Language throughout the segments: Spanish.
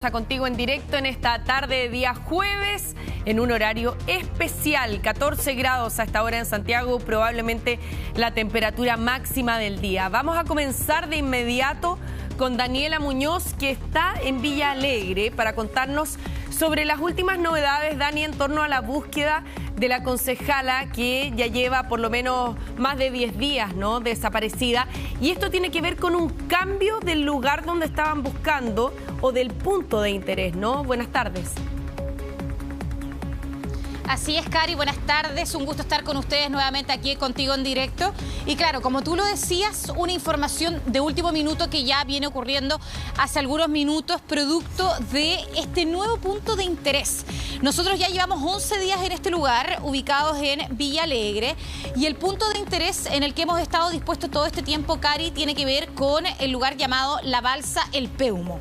Está contigo en directo en esta tarde de día jueves, en un horario especial, 14 grados a esta hora en Santiago, probablemente la temperatura máxima del día. Vamos a comenzar de inmediato con Daniela Muñoz, que está en Villa Alegre, para contarnos sobre las últimas novedades, Dani, en torno a la búsqueda de la concejala que ya lleva por lo menos más de 10 días, ¿no?, desaparecida. Y esto tiene que ver con un cambio del lugar donde estaban buscando o del punto de interés, ¿no? Buenas tardes. Así es, Cari, buenas tardes, un gusto estar con ustedes nuevamente aquí contigo en directo. Y claro, como tú lo decías, una información de último minuto que ya viene ocurriendo hace algunos minutos, producto de este nuevo punto de interés. Nosotros ya llevamos 11 días en este lugar, ubicados en Villa Alegre, y el punto de interés en el que hemos estado dispuestos todo este tiempo, Cari, tiene que ver con el lugar llamado La Balsa El Peumo.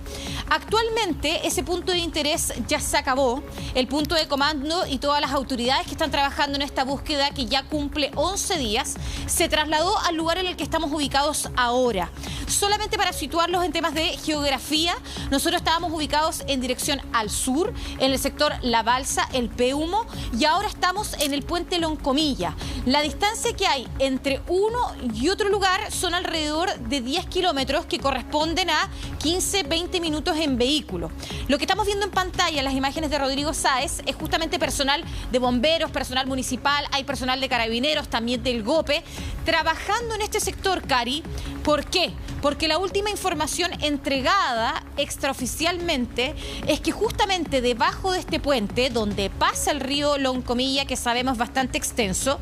Actualmente ese punto de interés ya se acabó, el punto de comando y todas las autoridades que están trabajando en esta búsqueda, que ya cumple 11 días, se trasladó al lugar en el que estamos ubicados ahora. Solamente para situarlos en temas de geografía, nosotros estábamos ubicados en dirección al sur, en el sector La Balsa, El Peumo, y ahora estamos en el puente Loncomilla. La distancia que hay entre uno y otro lugar son alrededor de 10 kilómetros, que corresponden a 15-20 minutos en vehículo. Lo que estamos viendo en pantalla, en las imágenes de Rodrigo Sáez, es justamente personal de bomberos, personal municipal, hay personal de carabineros, también del GOPE, trabajando en este sector, Cari. ¿Por qué? Porque la última información entregada extraoficialmente es que justamente debajo de este puente, donde pasa el río Loncomilla, que sabemos bastante extenso,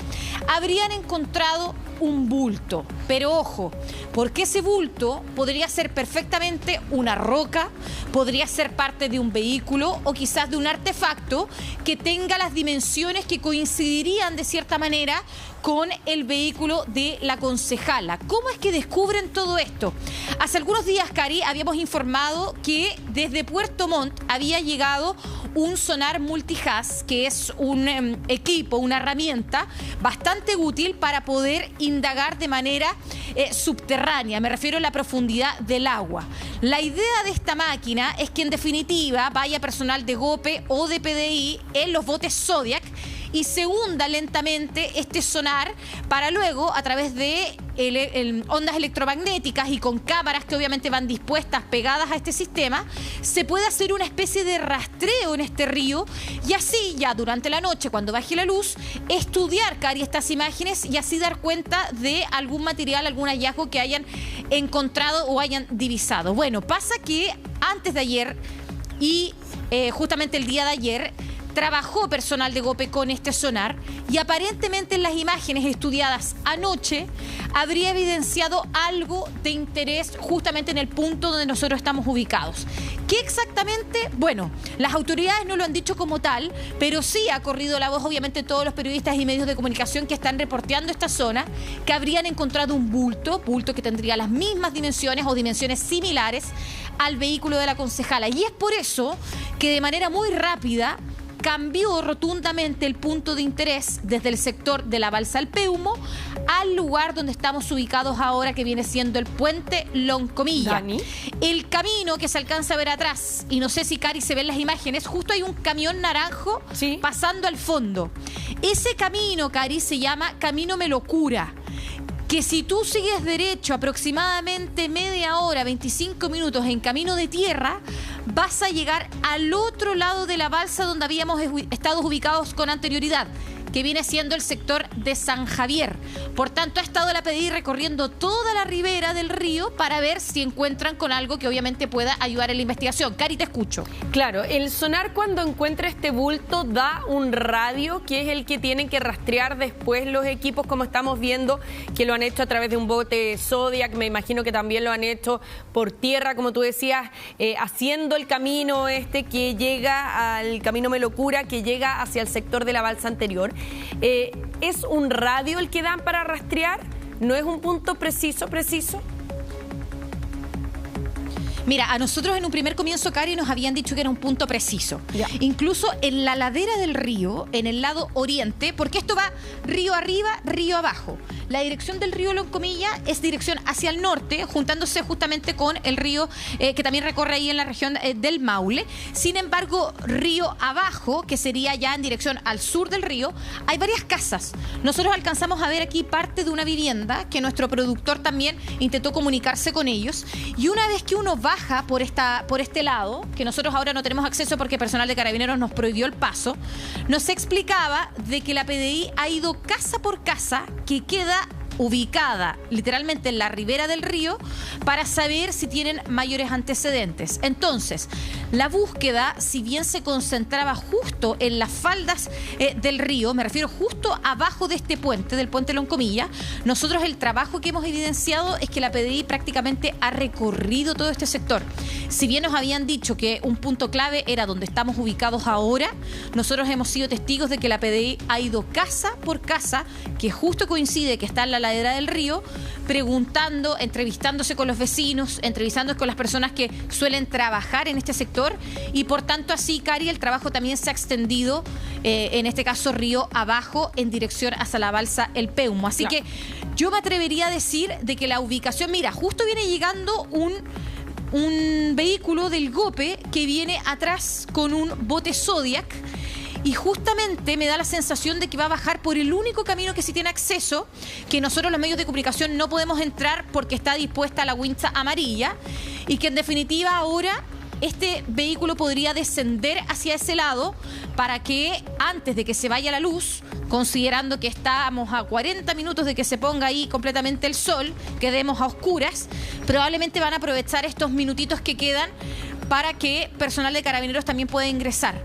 habrían encontrado un bulto. Pero ojo, porque ese bulto podría ser perfectamente una roca, podría ser parte de un vehículo o quizás de un artefacto que tenga las dimensiones que coincidirían de cierta manera con el vehículo de la concejala. ¿Cómo es que descubren todo esto? Hace algunos días, Cari, habíamos informado que desde Puerto Montt había llegado un sonar multihaz, que es un equipo, una herramienta bastante útil para poder indagar de manera subterránea, me refiero a la profundidad del agua. La idea de esta máquina es que en definitiva vaya personal de GOPE o de PDI en los botes Zodiac y se hunda lentamente este sonar para luego, a través de ondas electromagnéticas y con cámaras que obviamente van dispuestas, pegadas a este sistema, se puede hacer una especie de rastreo en este río y así ya durante la noche, cuando baje la luz, estudiar, Cari, estas imágenes y así dar cuenta de algún material, algún hallazgo que hayan encontrado o hayan divisado. Bueno, pasa que antes de ayer y justamente el día de ayer, trabajó personal de GOPE con este sonar y aparentemente en las imágenes estudiadas anoche habría evidenciado algo de interés justamente en el punto donde nosotros estamos ubicados. ¿Qué exactamente? Bueno, las autoridades no lo han dicho como tal, pero sí ha corrido la voz, obviamente, todos los periodistas y medios de comunicación que están reporteando esta zona, que habrían encontrado un bulto que tendría las mismas dimensiones o dimensiones similares al vehículo de la concejala. Y es por eso que de manera muy rápida cambió rotundamente el punto de interés desde el sector de la Balsa El Peumo al lugar donde estamos ubicados ahora, que viene siendo el puente Loncomilla. Dani. El camino que se alcanza a ver atrás, y no sé si, Cari, se ven las imágenes, justo hay un camión naranjo pasando al fondo. Ese camino, Cari, se llama Camino Melocura, que si tú sigues derecho aproximadamente media hora, 25 minutos en camino de tierra, vas a llegar al otro lado de la balsa donde habíamos estado ubicados con anterioridad, que viene siendo el sector de San Javier. Por tanto, ha estado la PDI recorriendo toda la ribera del río para ver si encuentran con algo que obviamente pueda ayudar en la investigación. Cari, te escucho. Claro, el sonar, cuando encuentra este bulto, da un radio que es el que tienen que rastrear después los equipos, como estamos viendo, que lo han hecho a través de un bote Zodiac. Me imagino que también lo han hecho por tierra, como tú decías, haciendo el camino este que llega al Camino Melocura, que llega hacia el sector de la balsa anterior. ¿Es un radio el que dan para rastrear? ¿No es un punto preciso? Mira, a nosotros en un primer comienzo, Cari, nos habían dicho que era un punto preciso. Ya. Incluso en la ladera del río, en el lado oriente, porque esto va río arriba, río abajo. La dirección del río Loncomilla es dirección hacia el norte, juntándose justamente con el río que también recorre ahí en la región del Maule. Sin embargo, río abajo, que sería ya en dirección al sur del río, hay varias casas. Nosotros alcanzamos a ver aquí parte de una vivienda que nuestro productor también intentó comunicarse con ellos. Y una vez que uno baja por este lado, que nosotros ahora no tenemos acceso porque personal de Carabineros nos prohibió el paso, nos explicaba de que la PDI ha ido casa por casa que queda ubicada literalmente en la ribera del río para saber si tienen mayores antecedentes. Entonces, la búsqueda, si bien se concentraba justo en las faldas del río, me refiero justo abajo de este puente, del puente Loncomilla, nosotros el trabajo que hemos evidenciado es que la PDI prácticamente ha recorrido todo este sector. Si bien nos habían dicho que un punto clave era donde estamos ubicados ahora, nosotros hemos sido testigos de que la PDI ha ido casa por casa, que justo coincide que está en la ladera del río, preguntando, entrevistándose con los vecinos, entrevistándose con las personas que suelen trabajar en este sector, y por tanto así, Cari, el trabajo también se ha extendido, en este caso río abajo, en dirección hacia la balsa El Peumo. Así que yo me atrevería a decir de que la ubicación, mira, justo viene llegando un vehículo del GOPE que viene atrás con un bote Zodiac. Y justamente me da la sensación de que va a bajar por el único camino que sí tiene acceso, que nosotros los medios de comunicación no podemos entrar porque está dispuesta la wincha amarilla, y que en definitiva ahora este vehículo podría descender hacia ese lado para que antes de que se vaya la luz, considerando que estamos a 40 minutos de que se ponga ahí completamente el sol, quedemos a oscuras, probablemente van a aprovechar estos minutitos que quedan para que personal de Carabineros también pueda ingresar.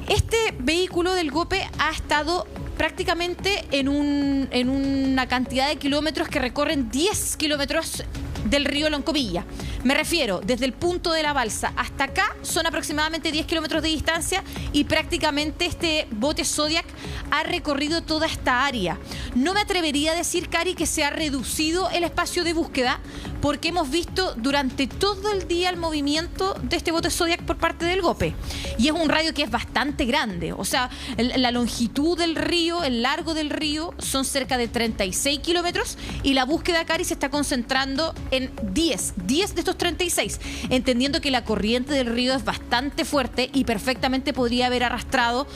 Este vehículo del GOPE ha estado prácticamente en una cantidad de kilómetros que recorren 10 kilómetros del río Loncomilla. Me refiero, desde el punto de la balsa hasta acá son aproximadamente 10 kilómetros de distancia, y prácticamente este bote Zodiac ha recorrido toda esta área. No me atrevería a decir, Cari, que se ha reducido el espacio de búsqueda, porque hemos visto durante todo el día el movimiento de este bote Zodiac por parte del GOPE. Y es un radio que es bastante grande. O sea, la longitud del río, el largo del río, son cerca de 36 kilómetros, y la búsqueda, Cari, se está concentrando en 10 de estos 36, entendiendo que la corriente del río es bastante fuerte y perfectamente podría haber arrastrado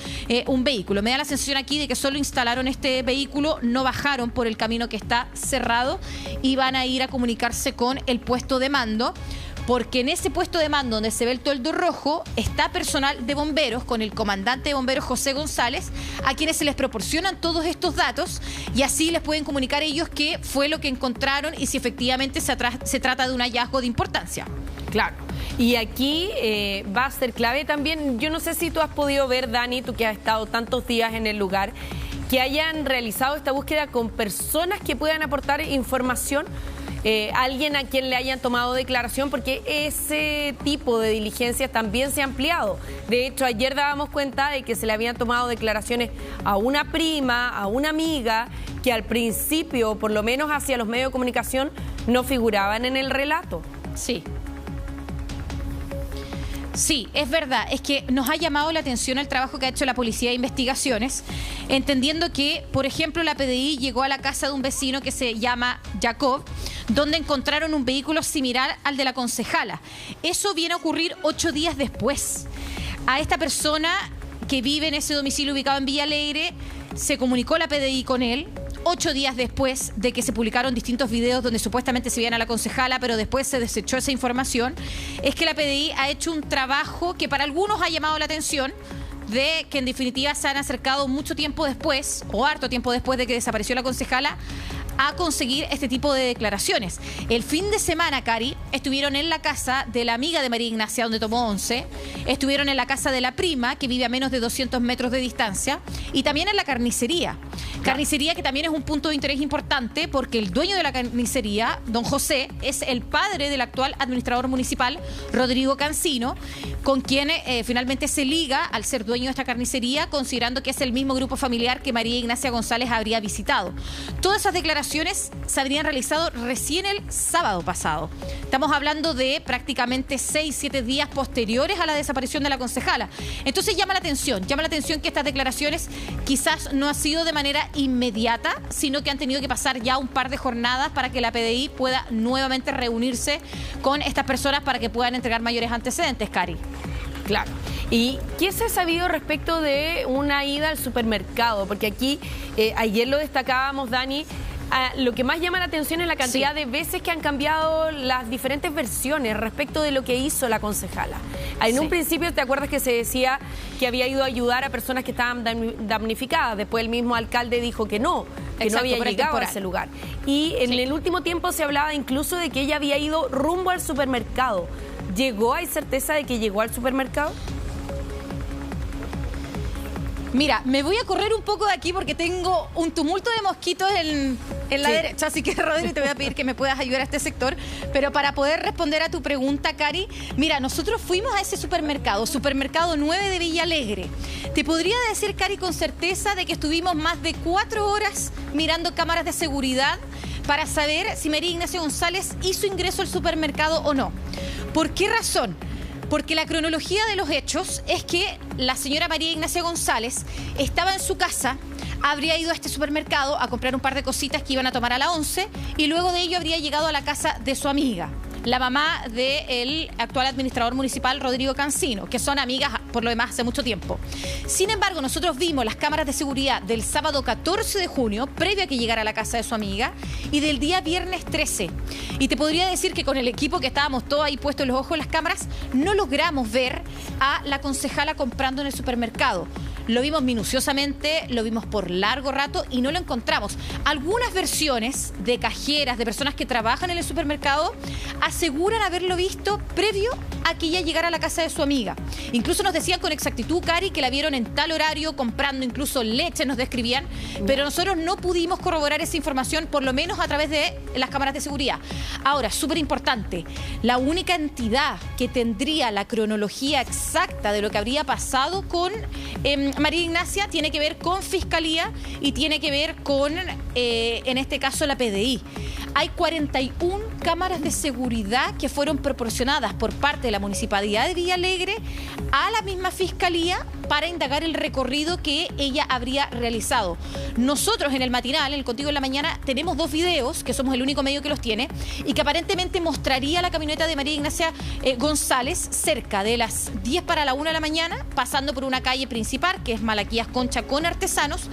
un vehículo. Me da la sensación aquí de que solo instalaron este vehículo, no bajaron por el camino que está cerrado, y van a ir a comunicarse con el puesto de mando, porque en ese puesto de mando donde se ve el toldo rojo está personal de bomberos con el comandante de bomberos José González, a quienes se les proporcionan todos estos datos, y así les pueden comunicar ellos qué fue lo que encontraron y si efectivamente se trata de un hallazgo de importancia. Claro. Y aquí va a ser clave también, yo no sé si tú has podido ver, Dani, tú que has estado tantos días en el lugar, que hayan realizado esta búsqueda con personas que puedan aportar información, alguien a quien le hayan tomado declaración, porque ese tipo de diligencias también se ha ampliado. De hecho, ayer dábamos cuenta de que se le habían tomado declaraciones a una prima, a una amiga, que al principio, por lo menos hacia los medios de comunicación, no figuraban en el relato. Sí. Sí, es verdad, es que nos ha llamado la atención el trabajo que ha hecho la Policía de Investigaciones, entendiendo que, por ejemplo, la PDI llegó a la casa de un vecino que se llama Jacob, donde encontraron un vehículo similar al de la concejala. Eso viene a ocurrir 8 días después. A esta persona que vive en ese domicilio ubicado en Villa Alegre, se comunicó la PDI con él 8 días después de que se publicaron distintos videos donde supuestamente se veían a la concejala, pero después se desechó esa información. Es que la PDI ha hecho un trabajo que para algunos ha llamado la atención, de que en definitiva se han acercado mucho tiempo después, o harto tiempo después de que desapareció la concejala, a conseguir este tipo de declaraciones. El fin de semana, Cari, estuvieron en la casa de la amiga de María Ignacia, donde tomó 11, estuvieron en la casa de la prima, que vive a menos de 200 metros de distancia, y también en la carnicería. Carnicería que también es un punto de interés importante, porque el dueño de la carnicería, don José, es el padre del actual administrador municipal, Rodrigo Cancino, con quien finalmente se liga al ser dueño de esta carnicería, considerando que es el mismo grupo familiar que María Ignacia González habría visitado. Todas esas declaraciones se habrían realizado recién el sábado pasado. Estamos Estamos hablando de prácticamente 6-7 días posteriores a la desaparición de la concejala. Entonces llama la atención que estas declaraciones quizás no han sido de manera inmediata, sino que han tenido que pasar ya un par de jornadas para que la PDI pueda nuevamente reunirse con estas personas para que puedan entregar mayores antecedentes, Cari. Claro. ¿Y qué se ha sabido respecto de una ida al supermercado? Porque aquí, ayer lo destacábamos, Dani, lo que más llama la atención es la cantidad de veces que han cambiado las diferentes versiones respecto de lo que hizo la concejala. En un principio, ¿te acuerdas que se decía que había ido a ayudar a personas que estaban damnificadas? Después el mismo alcalde dijo que no había llegado a ese lugar. Y en el último tiempo se hablaba incluso de que ella había ido rumbo al supermercado. ¿Llegó? ¿Hay certeza de que llegó al supermercado? Mira, me voy a correr un poco de aquí porque tengo un tumulto de mosquitos en la derecha, así que, Rodri, te voy a pedir que me puedas ayudar a este sector. Pero para poder responder a tu pregunta, Cari, mira, nosotros fuimos a ese supermercado 9 de Villa Alegre. Te podría decir, Cari, con certeza de que estuvimos más de 4 horas mirando cámaras de seguridad para saber si María Ignacia González hizo ingreso al supermercado o no. ¿Por qué razón? Porque la cronología de los hechos es que la señora María Ignacia González estaba en su casa, habría ido a este supermercado a comprar un par de cositas que iban a tomar a las 11 y luego de ello habría llegado a la casa de su amiga, la mamá del actual administrador municipal, Rodrigo Cancino, que son amigas por lo demás hace mucho tiempo. Sin embargo, nosotros vimos las cámaras de seguridad del sábado 14 de junio, previo a que llegara a la casa de su amiga, y del día viernes 13. Y te podría decir que con el equipo que estábamos todos ahí puestos los ojos en las cámaras, no logramos ver a la concejala comprando en el supermercado. Lo vimos minuciosamente, lo vimos por largo rato y no lo encontramos. Algunas versiones de cajeras, de personas que trabajan en el supermercado, aseguran haberlo visto previo a que ella llegara a la casa de su amiga. Incluso nos decían con exactitud, Cari, que la vieron en tal horario comprando incluso leche, nos describían, pero nosotros no pudimos corroborar esa información, por lo menos a través de las cámaras de seguridad. Ahora, súper importante, la única entidad que tendría la cronología exacta de lo que habría pasado con María Ignacia tiene que ver con Fiscalía y tiene que ver con, en este caso, la PDI. Hay 41 cámaras de seguridad que fueron proporcionadas por parte de la Municipalidad de Villa Alegre a la misma Fiscalía para indagar el recorrido que ella habría realizado. Nosotros en el matinal, en el Contigo en la Mañana, tenemos 2 videos, que somos el único medio que los tiene, y que aparentemente mostraría la camioneta de María Ignacia González cerca de las 10 para la 1 de la mañana, pasando por una calle principal, que es Malaquías Concha con Artesanos,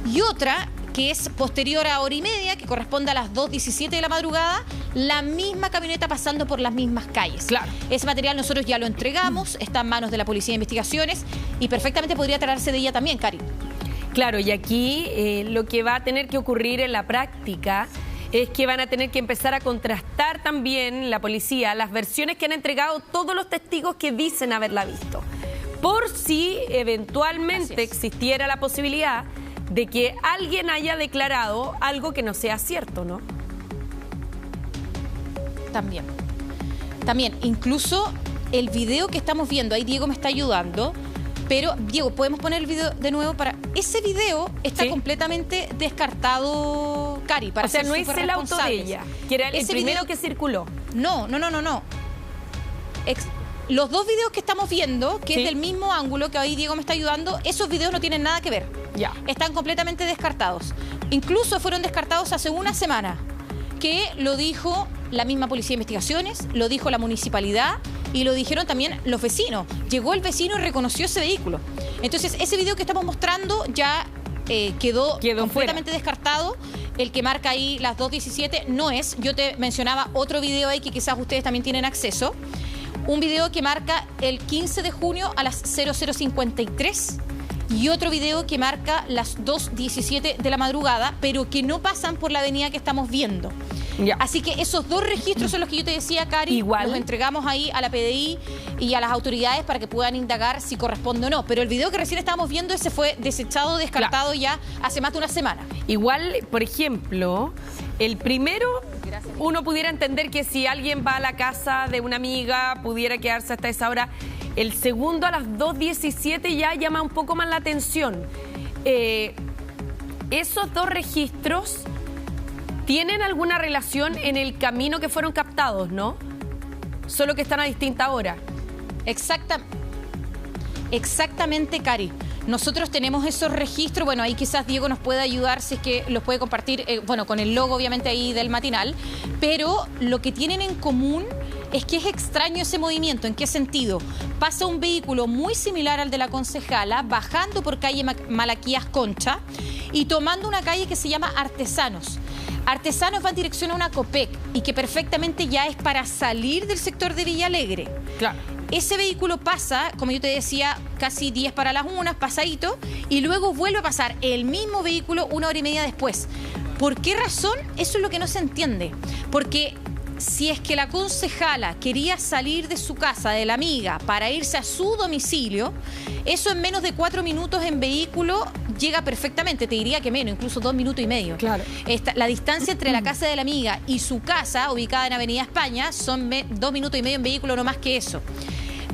y otra que es posterior a 1:30, que corresponde a las 2:17 de la madrugada, la misma camioneta pasando por las mismas calles. Claro. Ese material nosotros ya lo entregamos, está en manos de la Policía de Investigaciones y perfectamente podría tratarse de ella también, Cari. Claro, y aquí lo que va a tener que ocurrir en la práctica es que van a tener que empezar a contrastar también la policía las versiones que han entregado todos los testigos que dicen haberla visto, por si eventualmente existiera la posibilidad de que alguien haya declarado algo que no sea cierto, ¿no? También, incluso el video que estamos viendo, ahí Diego me está ayudando, pero Diego, ¿podemos poner el video de nuevo? Ese video está completamente descartado, Cari, para ser súper responsables. No es el auto de ella, que era el primero que circuló. No. Los 2 videos que estamos viendo, que es del mismo ángulo, que ahí Diego me está ayudando, esos videos no tienen nada que ver. Ya. Están completamente descartados. Incluso fueron descartados hace una semana, que lo dijo la misma Policía de Investigaciones, lo dijo la municipalidad y lo dijeron también los vecinos. Llegó el vecino y reconoció ese vehículo. Entonces, ese video que estamos mostrando ya quedó completamente descartado. El que marca ahí las 2:17 no es. Yo te mencionaba otro video ahí que quizás ustedes también tienen acceso. Un video que marca el 15 de junio a las 00:53 y otro video que marca las 2:17 de la madrugada, pero que no pasan por la avenida que estamos viendo. Ya. Así que esos 2 registros son los que yo te decía, Cari. Igual los entregamos ahí a la PDI y a las autoridades para que puedan indagar si corresponde o no. Pero el video que recién estábamos viendo, ese fue desechado, descartado ya hace más de una semana. Igual, por ejemplo, el primero, uno pudiera entender que si alguien va a la casa de una amiga, pudiera quedarse hasta esa hora. El segundo, a las 2:17, ya llama un poco más la atención. Esos 2 registros tienen alguna relación en el camino que fueron captados, ¿no? solo que están a distinta hora. Exactamente, Cari. Nosotros tenemos esos registros, bueno, ahí quizás Diego nos puede ayudar si es que los puede compartir, bueno, con el logo obviamente ahí del matinal, pero lo que tienen en común es que es extraño ese movimiento. ¿En qué sentido? Pasa un vehículo muy similar al de la concejala, bajando por calle Malaquías Concha y tomando una calle que se llama Artesanos. Artesanos va en dirección a una Copec y que perfectamente ya es para salir del sector de Villa Alegre. Claro. Ese vehículo pasa, como yo te decía, casi 10 para las 1, pasadito, y luego vuelve a pasar el mismo vehículo 1 hora y media después. ¿Por qué razón? Eso es lo que no se entiende. Porque si es que la concejala quería salir de su casa, de la amiga, para irse a su domicilio, eso en menos de 4 minutos en vehículo llega perfectamente. Te diría que menos, incluso 2 minutos y medio. Claro. La distancia entre la casa de la amiga y su casa, ubicada en Avenida España, son 2 minutos y medio en vehículo, no más que eso.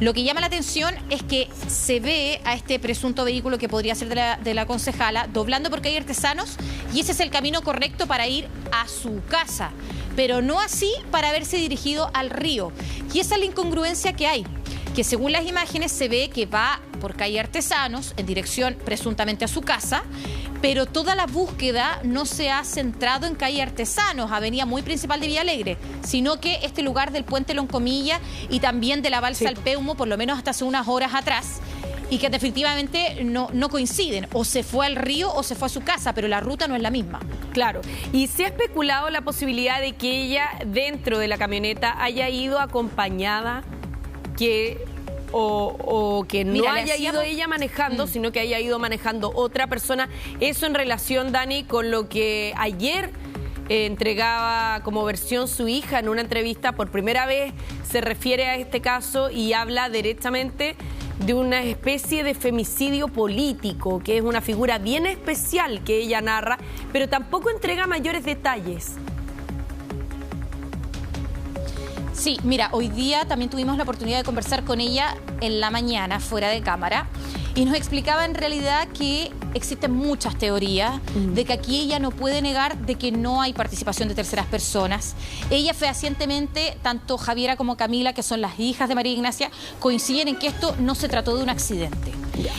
Lo que llama la atención es que se ve a este presunto vehículo que podría ser de la concejala doblando por calle Artesanos y ese es el camino correcto para ir a su casa, pero no así para haberse dirigido al río. Y esa es la incongruencia que hay, que según las imágenes se ve que va por calle Artesanos en dirección presuntamente a su casa, pero toda la búsqueda no se ha centrado en calle Artesanos, avenida muy principal de Villa Alegre, sino que este lugar del puente Loncomilla y también de la balsa al Peumo, por lo menos hasta hace unas horas atrás, y que definitivamente no coinciden. O se fue al río o se fue a su casa, pero la ruta no es la misma. Claro. Y se ha especulado la posibilidad de que ella, dentro de la camioneta, haya ido acompañada, o que no haya ido ella manejando, sino que haya ido manejando otra persona. Eso en relación, Dani, con lo que ayer entregaba como versión su hija en una entrevista. Por primera vez se refiere a este caso y habla directamente de una especie de femicidio político, que es una figura bien especial que ella narra, pero tampoco entrega mayores detalles. Sí, mira, hoy día también tuvimos la oportunidad de conversar con ella en la mañana, fuera de cámara, y nos explicaba en realidad que existen muchas teorías, de que aquí ella no puede negar de que no hay participación de terceras personas. Ella fehacientemente, tanto Javiera como Camila, que son las hijas de María Ignacia, coinciden en que esto no se trató de un accidente.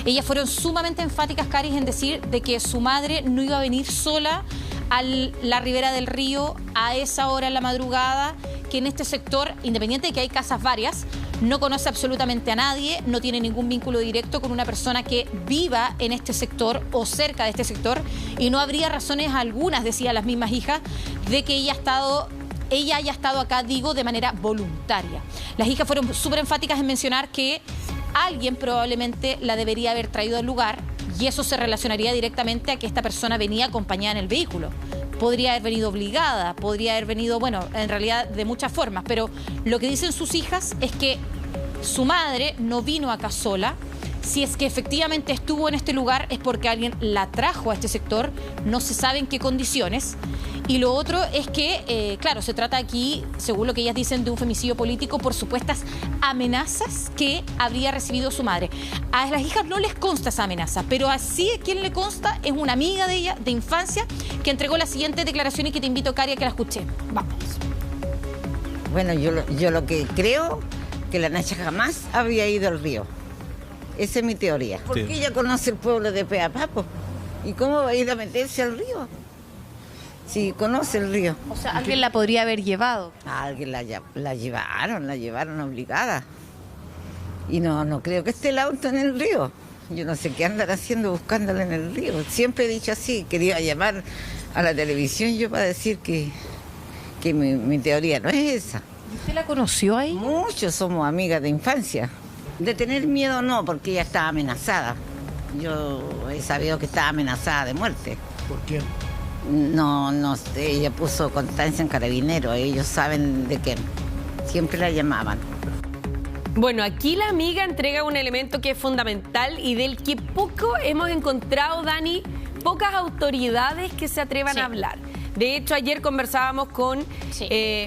Ellas fueron sumamente enfáticas, Caris, en decir de que su madre no iba a venir sola a la ribera del río a esa hora en la madrugada, que en este sector, independiente de que hay casas varias, no conoce absolutamente a nadie, no tiene ningún vínculo directo con una persona que viva en este sector o cerca de este sector, y no habría razones algunas, decían las mismas hijas, de que ella haya estado acá, digo, de manera voluntaria. Las hijas fueron súper enfáticas en mencionar que alguien probablemente la debería haber traído al lugar, y eso se relacionaría directamente a que esta persona venía acompañada en el vehículo. Podría haber venido obligada, podría haber venido, bueno, en realidad de muchas formas, pero lo que dicen sus hijas es que su madre no vino acá sola. Si es que efectivamente estuvo en este lugar es porque alguien la trajo a este sector, no se sabe en qué condiciones. Y lo otro es que, claro, se trata aquí, según lo que ellas dicen, de un femicidio político por supuestas amenazas que habría recibido su madre. A las hijas no les consta esa amenaza, pero así quien le consta es una amiga de ella, de infancia, que entregó la siguiente declaración y que te invito, Cari, a que la escuché. Vamos. Bueno, yo lo que creo que la Nacha jamás había ido al río. Esa es mi teoría. Porque ella conoce el pueblo de Peapapo. ¿Y cómo va a ir a meterse al río? Sí, conoce el río. O sea, alguien la podría haber llevado. Alguien la llevaron obligada. Y no creo que esté el auto en el río. Yo no sé qué andan haciendo buscándola en el río. Siempre he dicho así, quería llamar a la televisión yo para decir que mi teoría no es esa. ¿Usted la conoció ahí? Muchos somos amigas de infancia. De tener miedo no, porque ella estaba amenazada. Yo he sabido que estaba amenazada de muerte. ¿Por quién? No sé, ella puso constancia en Carabineros, ellos saben de quién. Siempre la llamaban. Bueno, aquí la amiga entrega un elemento que es fundamental y del que poco hemos encontrado, Dani, pocas autoridades que se atrevan a hablar. De hecho, ayer conversábamos con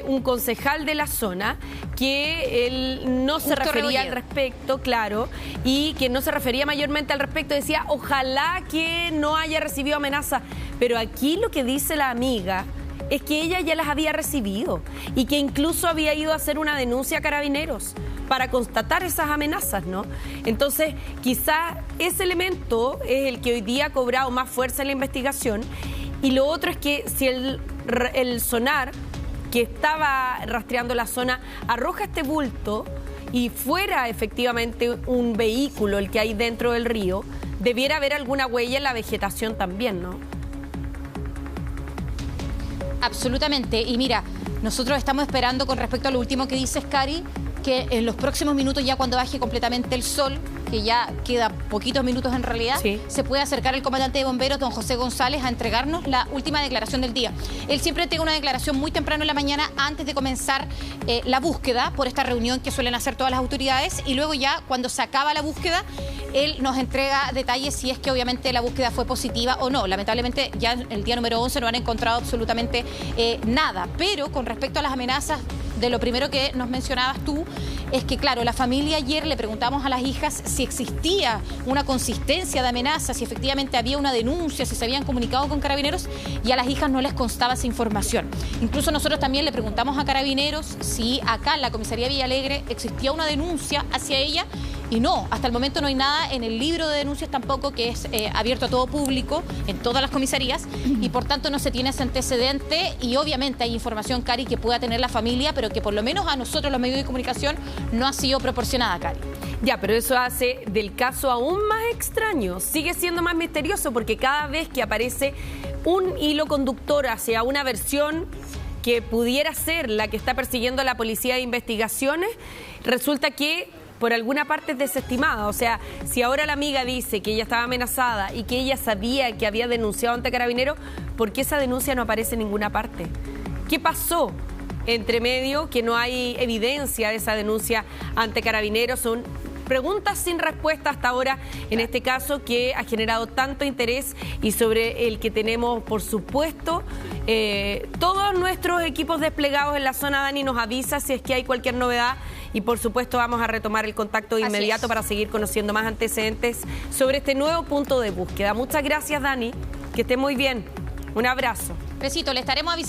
un concejal de la zona que él no se refería al respecto, claro, y que no se refería mayormente al respecto. Decía, ojalá que no haya recibido amenaza. Pero aquí lo que dice la amiga es que ella ya las había recibido y que incluso había ido a hacer una denuncia a Carabineros para constatar esas amenazas, ¿no? Entonces, quizás ese elemento es el que hoy día ha cobrado más fuerza en la investigación. Y lo otro es que si el sonar que estaba rastreando la zona arroja este bulto y fuera efectivamente un vehículo el que hay dentro del río, debiera haber alguna huella en la vegetación también, ¿no? Absolutamente. Y mira, nosotros estamos esperando con respecto a lo último que dices, Cari, que en los próximos minutos, ya cuando baje completamente el sol, que ya queda poquitos minutos en realidad, sí, se puede acercar el comandante de bomberos, don José González, a entregarnos la última declaración del día. Él siempre entrega una declaración muy temprano en la mañana antes de comenzar la búsqueda por esta reunión que suelen hacer todas las autoridades, y luego ya cuando se acaba la búsqueda, él nos entrega detalles si es que obviamente la búsqueda fue positiva o no. Lamentablemente ya el día número 11 no han encontrado absolutamente nada, pero con respecto a las amenazas, de lo primero que nos mencionabas tú, es que claro, la familia ayer le preguntamos a las hijas si existía una consistencia de amenazas, si efectivamente había una denuncia, si se habían comunicado con Carabineros, y a las hijas no les constaba esa información. Incluso nosotros también le preguntamos a Carabineros si acá en la comisaría Villalegre existía una denuncia hacia ella, y no, hasta el momento no hay nada en el libro de denuncias tampoco, que es abierto a todo público en todas las comisarías, y por tanto no se tiene ese antecedente, y obviamente hay información, Cari, que pueda tener la familia, pero que por lo menos a nosotros los medios de comunicación no ha sido proporcionada, Cari. Ya, pero eso hace del caso aún más extraño, sigue siendo más misterioso, porque cada vez que aparece un hilo conductor hacia una versión que pudiera ser la que está persiguiendo la Policía de Investigaciones, resulta que por alguna parte es desestimada. O sea, si ahora la amiga dice que ella estaba amenazada y que ella sabía que había denunciado ante Carabineros, ¿por qué esa denuncia no aparece en ninguna parte? ¿Qué pasó entre medio que no hay evidencia de esa denuncia ante Carabineros? Son preguntas sin respuesta hasta ahora en este caso, que ha generado tanto interés y sobre el que tenemos, por supuesto, todos nuestros equipos desplegados en la zona. Dani nos avisa si es que hay cualquier novedad y por supuesto vamos a retomar el contacto de inmediato para seguir conociendo más antecedentes sobre este nuevo punto de búsqueda. Muchas gracias, Dani, que esté muy bien. Un abrazo. Besito, le estaremos avisando.